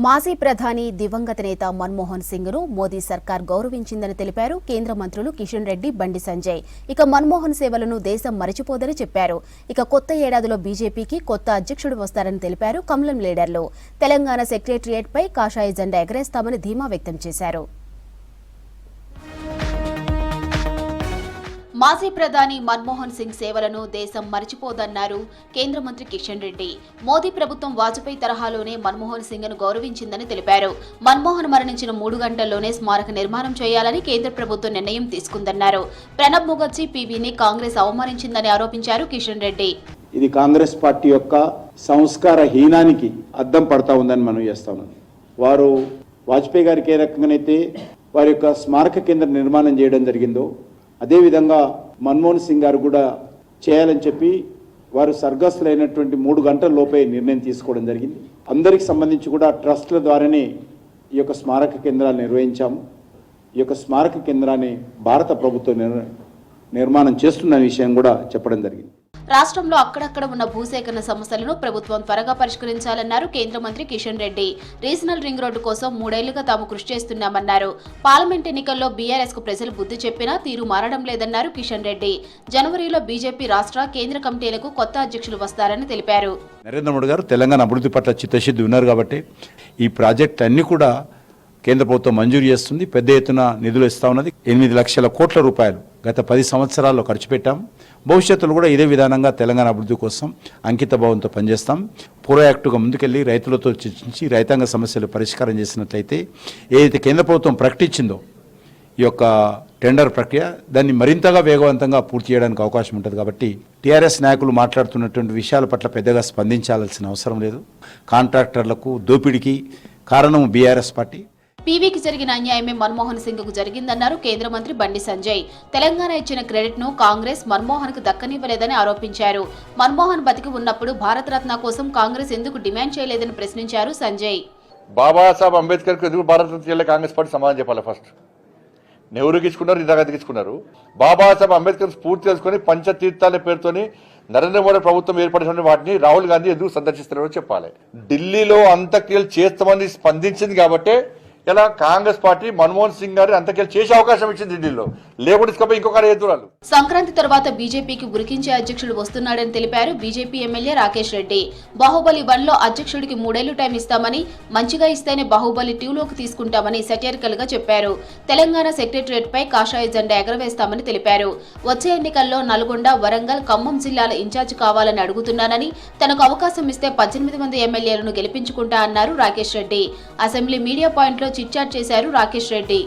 మాజీ ప్రధాని దివంగత నేత మన్మోహన్ సింగ్ ను మోదీ సర్కార్ గౌరవించిందని తెలిపారు కేంద్ర మంత్రులు కిషన్ రెడ్డి, బండి సంజయ్. ఇక మన్మోహన్ సేవలను దేశం మరిచిపోదని చెప్పారు. ఇక కొత్త ఏడాదిలో బీజేపీకి కొత్త అధ్యక్షుడు వస్తారని తెలిపారు కమలం లీడర్లు. తెలంగాణ సెక్రటేరియట్ పై కాషాయ జెండా ఎగరేస్తామని ధీమా వ్యక్తం చేశారు. మాజీ ప్రధాని మన్మోహన్ సింగ్ సేవలను దేశం మరిచిపోదన్నారు కేంద్ర మంత్రి కిషన్ రెడ్డి. మోదీ ప్రభుత్వం వాజ్పేయి తరహాలోనే మన్మోహన్ సింగ్ ను గౌరవించిందని తెలిపారు. మన్మోహన్ మరణించిన 3 గంటల్లోనే స్మారక నిర్మాణం చేయాలని కేంద్ర ప్రభుత్వం నిర్ణయం తీసుకుందన్నారు. ప్రణబ్ ముఖర్జీ పీవీని కాంగ్రెస్ అవమానించిందని ఆరోపించారు కిషన్ రెడ్డి. ఇది కాంగ్రెస్ పార్టీ యొక్క సంస్కార హీనానికి అద్దం పడతా ఉందని మనం చేస్తాం. వారు వాజ్పేయి గారికి ఏ రకంగానైతే వారి యొక్క స్మారక కేంద్ర నిర్మాణం చేయడం జరిగిందో అదేవిధంగా మన్మోహన్ సింగ్ గారు కూడా చేయాలని చెప్పి వారు స్వర్గస్థులైనటువంటి 3 గంటల లోపే నిర్ణయం తీసుకోవడం జరిగింది. అందరికి సంబంధించి కూడా ట్రస్ట్ల ద్వారానే ఈ యొక్క స్మారక కేంద్రాలు నిర్వహించాము. ఈ యొక్క స్మారక కేంద్రాన్ని భారత ప్రభుత్వం నిర్మాణం చేస్తున్న విషయం కూడా చెప్పడం జరిగింది. రాష్ట్రంలో అక్కడక్కడ ఉన్న భూసేకరణ సమస్యలను ప్రభుత్వం త్వరగా పరిష్కరించాలన్నారు కేంద్ర మంత్రి Kishan Reddy. Regional ring road కోసం 3 ఏళ్లుగా తాము కృషి చేస్తున్నామన్నారు. పార్లమెంట్ ఎన్నికల్లో బీఆర్ఎస్ కు ప్రజలు బుద్ధి చెప్పినా తీరు మారడం లేదన్నారు కిషన్ రెడ్డి. జనవరిలో బీజేపీ రాష్ట్ర కేంద్ర కమిటీలకు కొత్త అధ్యక్షులు వస్తారని తెలిపారు. నరేంద్ర మోడీ గారు తెలంగాణ అభివృద్ధి పట్ల చిత్తశుద్ధి ఉన్నారు కాబట్టి ఈ ప్రాజెక్ట్ అన్ని కూడా కేంద్ర ప్రభుత్వం మంజూరు చేస్తుంది. పెద్ద ఎత్తున నిధులు ఇస్తా ఉన్నది. 8 లక్షల కోట్ల రూపాయలు గత 10 సంవత్సరాల్లో ఖర్చు పెట్టాం. భవిష్యత్తులో కూడా ఇదే విధానంగా తెలంగాణ అభివృద్ధి కోసం అంకిత భావంతో పనిచేస్తాం. ప్రోయాక్టివ్గా ముందుకెళ్లి రైతులతో చర్చించి రైతాంగ సమస్యలు పరిష్కారం చేసినట్లయితే ఏదైతే కేంద్ర ప్రభుత్వం ప్రకటించిందో ఈ యొక్క టెండర్ ప్రక్రియ దాన్ని మరింతగా వేగవంతంగా పూర్తి చేయడానికి అవకాశం ఉంటుంది. కాబట్టి టీఆర్ఎస్ నాయకులు మాట్లాడుతున్నటువంటి విషయాల పట్ల పెద్దగా స్పందించాల్సిన అవసరం లేదు. కాంట్రాక్టర్లకు దోపిడీకి కారణం బీఆర్ఎస్ పార్టీ. పీవీకి జరిగిన అన్యాయమే మన్మోహన్ సింగ్ కు జరిగిందన్నారు కేంద్ర మంత్రి బండి సంజయ్. తెలంగాణ ఇచ్చిన క్రెడిట్ ను కాంగ్రెస్ మన్మోహన్ కు దక్కనివ్వలేదని ఆరోపించారు. మన్మోహన్ బతికి ఉన్నప్పుడు భారతరత్న కోసం కాంగ్రెస్ ఎందుకు డిమాండ్ చేయలేదని ప్రశ్నించారు సంజయ్. బాబాసాహెబ్ అంబేద్కర్ కు ఎందుకు భారతరత్న కాంగ్రెస్ పార్టీ సమాధానం చెప్పాలి. ఫస్ట్ నెహ్రూకి ఇచ్చుకున్నారు, ఇందిరాగాంధీకి ఇచ్చుకున్నారు. బాబాసాహెబ్ అంబేద్కర్ స్ఫూర్తి తెలుసుకొని పంచతీర్థాల పేరుతోని నరేంద్ర మోడీ ప్రభుత్వం ఏర్పడిన వాటిని రాహుల్ గాంధీ ఎందుకు సందర్శిస్తున్నారో చెప్పాలి. ఢిల్లీలో అంత్యక్రియలు చేస్తామని స్పందించింది కాబట్టే ఇలా కాంగ్రెస్ పార్టీ మన్మోహన్ సింగ్ గారి అంతకెళ్ళి చేసే అవకాశం ఇచ్చింది ఢిల్లీలో. లేకుండా ఇంకొక ఎదురాలు. సంక్రాంతి తర్వాత బీజేపీకి ఉరికించే అధ్యక్షుడు వస్తున్నాడని తెలిపారు బీజేపీ ఎమ్మెల్యే రాకేష్ రెడ్డి. బాహుబలి 1లో అధ్యక్షుడికి 3 ఏళ్లు టైం ఇస్తామని, మంచిగా ఇస్తేనే బాహుబలి 2లోకి తీసుకుంటామని సెటైరికల్ గా చెప్పారు. తెలంగాణ సెక్రటేరియట్ పై కాషాయ జెండా ఎగరవేస్తామని తెలిపారు. వచ్చే ఎన్నికల్లో నల్గొండ, వరంగల్, ఖమ్మం జిల్లాల ఇన్ఛార్జ్ కావాలని అడుగుతున్నానని, తనకు అవకాశం ఇస్తే 18 మంది ఎమ్మెల్యేలను గెలిపించుకుంటా అన్నారు Rakesh Reddy. Assembly media point లో చిట్చాట్ చేశారు రాకేష్ రెడ్డి.